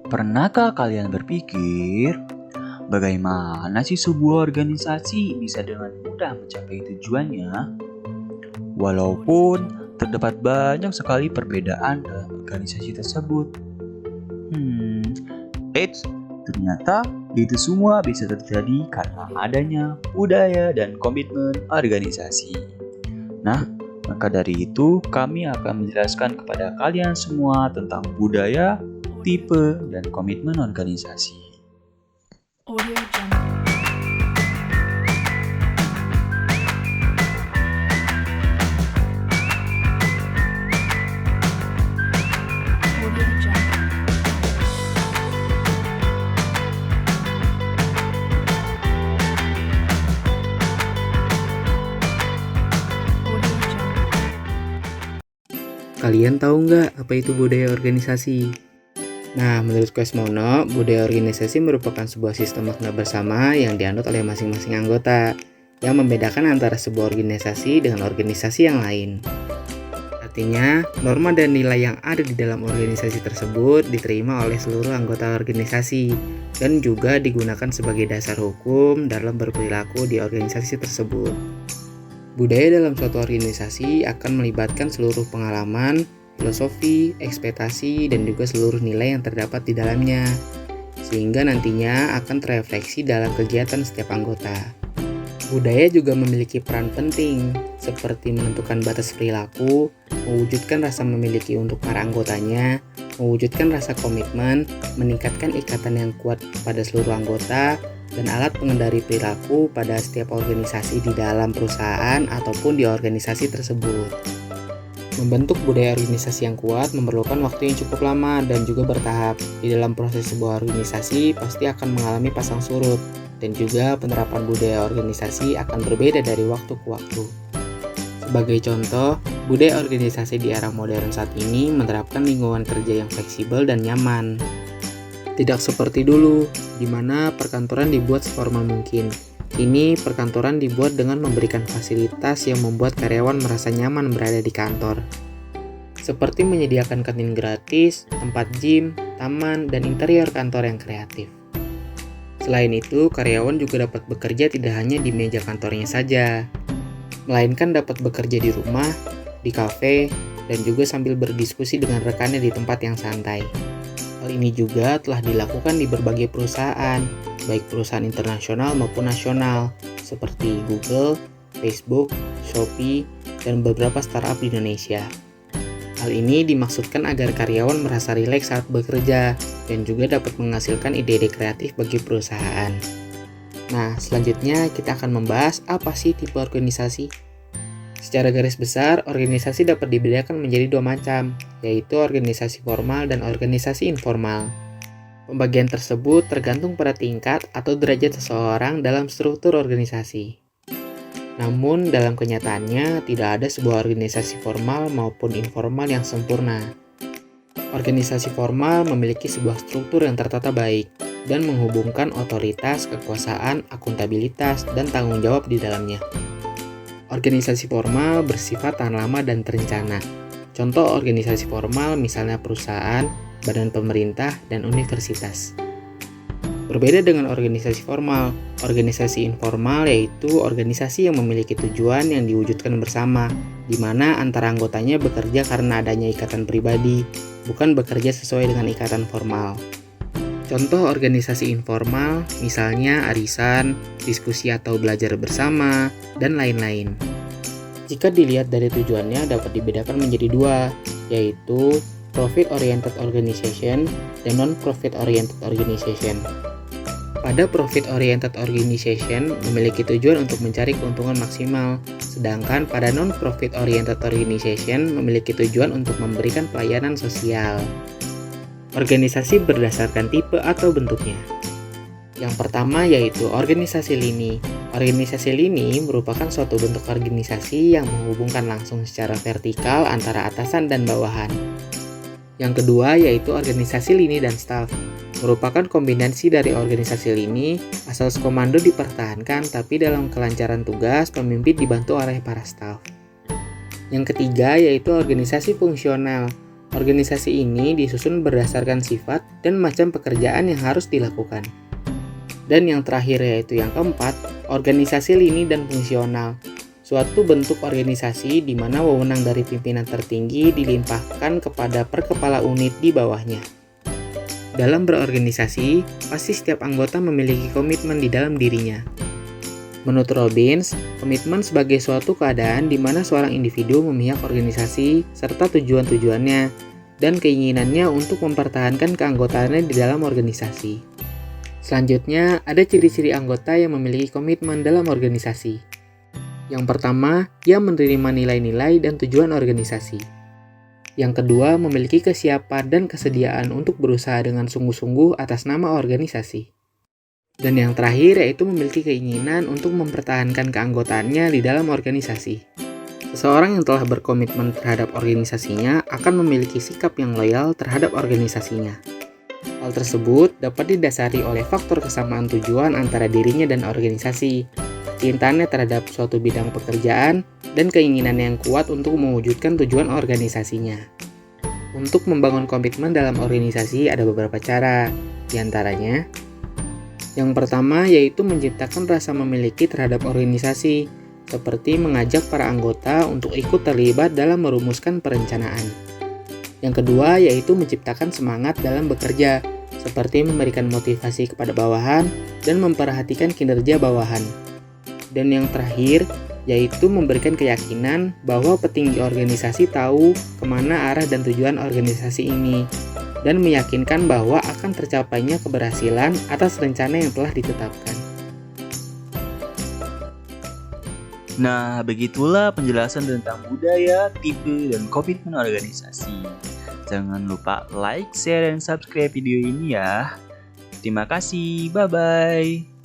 Pernahkah kalian berpikir, bagaimana sih sebuah organisasi bisa dengan mudah mencapai tujuannya? Walaupun terdapat banyak sekali perbedaan dalam organisasi tersebut. Eits, ternyata itu semua bisa terjadi karena adanya budaya dan komitmen organisasi. Nah, maka dari itu kami akan menjelaskan kepada kalian semua tentang budaya, tipe, dan komitmen organisasi. Audio Jungle. Audio Jungle. Audio Jungle. Kalian tahu nggak apa itu budaya organisasi? Nah, menurut Quesmono, budaya organisasi merupakan sebuah sistem makna bersama yang dianut oleh masing-masing anggota, yang membedakan antara sebuah organisasi dengan organisasi yang lain. Artinya, norma dan nilai yang ada di dalam organisasi tersebut diterima oleh seluruh anggota organisasi dan juga digunakan sebagai dasar hukum dalam berperilaku di organisasi tersebut. Budaya dalam suatu organisasi akan melibatkan seluruh pengalaman, filosofi, ekspektasi, dan juga seluruh nilai yang terdapat di dalamnya, sehingga nantinya akan terefleksi dalam kegiatan setiap anggota. Budaya juga memiliki peran penting, seperti menentukan batas perilaku, mewujudkan rasa memiliki untuk para anggotanya, mewujudkan rasa komitmen, meningkatkan ikatan yang kuat pada seluruh anggota, dan alat pengendali perilaku pada setiap organisasi di dalam perusahaan ataupun di organisasi tersebut. Membentuk budaya organisasi yang kuat memerlukan waktu yang cukup lama dan juga bertahap. Di dalam proses sebuah organisasi pasti akan mengalami pasang surut, dan juga penerapan budaya organisasi akan berbeda dari waktu ke waktu. Sebagai contoh, budaya organisasi di era modern saat ini menerapkan lingkungan kerja yang fleksibel dan nyaman. Tidak seperti dulu, di mana perkantoran dibuat seformal mungkin. Kini, perkantoran dibuat dengan memberikan fasilitas yang membuat karyawan merasa nyaman berada di kantor. Seperti menyediakan kantin gratis, tempat gym, taman, dan interior kantor yang kreatif. Selain itu, karyawan juga dapat bekerja tidak hanya di meja kantornya saja, melainkan dapat bekerja di rumah, di kafe, dan juga sambil berdiskusi dengan rekannya di tempat yang santai. Hal ini juga telah dilakukan di berbagai perusahaan, baik perusahaan internasional maupun nasional, seperti Google, Facebook, Shopee, dan beberapa startup di Indonesia. Hal ini dimaksudkan agar karyawan merasa rileks saat bekerja, dan juga dapat menghasilkan ide-ide kreatif bagi perusahaan. Nah, selanjutnya kita akan membahas apa sih tipe organisasi. Secara garis besar, organisasi dapat dibedakan menjadi dua macam, yaitu organisasi formal dan organisasi informal. Pembagian tersebut tergantung pada tingkat atau derajat seseorang dalam struktur organisasi. Namun, dalam kenyataannya tidak ada sebuah organisasi formal maupun informal yang sempurna. Organisasi formal memiliki sebuah struktur yang tertata baik dan menghubungkan otoritas, kekuasaan, akuntabilitas, dan tanggung jawab di dalamnya. Organisasi formal bersifat tahan lama dan terencana. Contoh organisasi formal misalnya perusahaan, badan pemerintah, dan universitas. Berbeda dengan organisasi formal, organisasi informal yaitu organisasi yang memiliki tujuan yang diwujudkan bersama, di mana antara anggotanya bekerja karena adanya ikatan pribadi, bukan bekerja sesuai dengan ikatan formal. Contoh organisasi informal misalnya arisan, diskusi atau belajar bersama, dan lain-lain. Jika dilihat dari tujuannya dapat dibedakan menjadi dua, yaitu profit-oriented organization dan non-profit oriented organization. Pada profit-oriented organization memiliki tujuan untuk mencari keuntungan maksimal, sedangkan pada non-profit oriented organization memiliki tujuan untuk memberikan pelayanan sosial. Organisasi berdasarkan tipe atau bentuknya. Yang pertama yaitu organisasi lini. Organisasi lini merupakan suatu bentuk organisasi yang menghubungkan langsung secara vertikal antara atasan dan bawahan. Yang kedua yaitu organisasi lini dan staf. Merupakan kombinasi dari organisasi lini, asas komando dipertahankan tapi dalam kelancaran tugas pemimpin dibantu oleh para staf. Yang ketiga yaitu organisasi fungsional. Organisasi ini disusun berdasarkan sifat dan macam pekerjaan yang harus dilakukan. Dan yang terakhir yaitu yang keempat, organisasi lini dan fungsional. Suatu bentuk organisasi di mana wewenang dari pimpinan tertinggi dilimpahkan kepada perkepala unit di bawahnya. Dalam berorganisasi, pasti setiap anggota memiliki komitmen di dalam dirinya. Menurut Robbins, komitmen sebagai suatu keadaan di mana seorang individu memihak organisasi serta tujuan-tujuannya dan keinginannya untuk mempertahankan keanggotaannya di dalam organisasi. Selanjutnya, ada ciri-ciri anggota yang memiliki komitmen dalam organisasi. Yang pertama, ia menerima nilai-nilai dan tujuan organisasi. Yang kedua, memiliki kesiapan dan kesediaan untuk berusaha dengan sungguh-sungguh atas nama organisasi. Dan yang terakhir yaitu memiliki keinginan untuk mempertahankan keanggotaannya di dalam organisasi. Seseorang yang telah berkomitmen terhadap organisasinya akan memiliki sikap yang loyal terhadap organisasinya. Hal tersebut dapat didasari oleh faktor kesamaan tujuan antara dirinya dan organisasi, kecintaannya terhadap suatu bidang pekerjaan, dan keinginan yang kuat untuk mewujudkan tujuan organisasinya. Untuk membangun komitmen dalam organisasi ada beberapa cara, diantaranya yang pertama yaitu menciptakan rasa memiliki terhadap organisasi, seperti mengajak para anggota untuk ikut terlibat dalam merumuskan perencanaan. Yang kedua yaitu menciptakan semangat dalam bekerja, seperti memberikan motivasi kepada bawahan dan memperhatikan kinerja bawahan. Dan yang terakhir yaitu memberikan keyakinan bahwa petinggi organisasi tahu kemana arah dan tujuan organisasi ini, dan meyakinkan bahwa akan tercapainya keberhasilan atas rencana yang telah ditetapkan. Nah, begitulah penjelasan tentang budaya, tipe, dan komitmen organisasi. Jangan lupa like, share, dan subscribe video ini ya. Terima kasih, bye-bye.